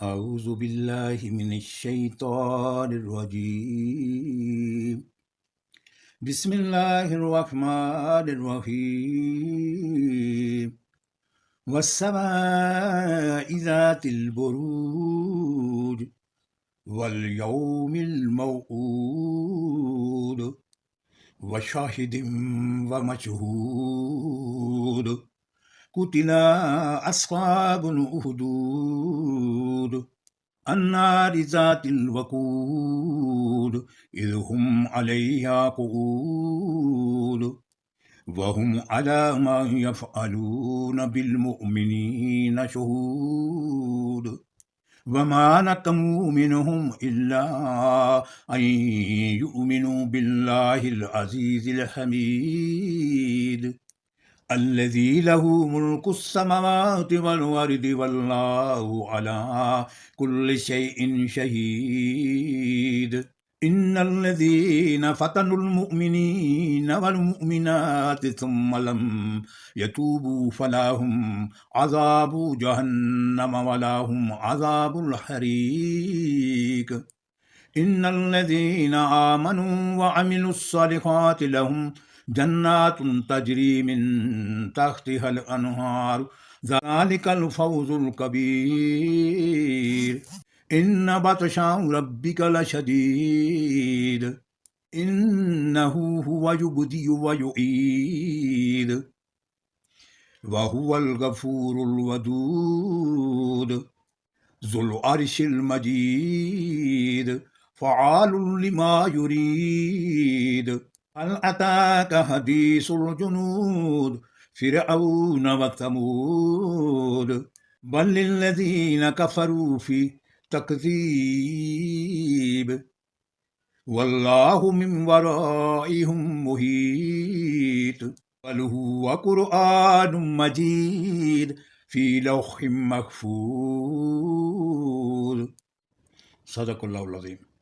أعوذ بالله من الشيطان الرجيم بسم الله الرحمن الرحيم والسماء ذات البروج واليوم الموعود وشاهد ومشهود قتل أصحاب الأخدود النار ذات الوقود إذ هم عليها قعود وهم على ما يفعلون بالمؤمنين شهود وما نقموا منهم إلا أن يؤمنوا بالله العزيز الحميد الذي له ملك السماوات والأرض والله على كل شيء شهيد إن الذين فتنوا المؤمنين والمؤمنات ثم لم يتوبوا فلهم عذاب جهنم ولهم عذاب الحريق إن الذين آمنوا وعملوا الصالحات لهم جنات تجري من تحتها الأنهار ذلك الفوز الكبير إن بطش ربك لشديد إنه هو يبدئ ويعيد وهو الغفور الودود ذو العرش المجيد فعال لما يريد هل أتاك حديث الجنود فرعون وثمود بل للذين كفروا في تكذيب والله من ورائهم محيط بل هو قرآن مجيد في لوح محفوظ صدق الله العظيم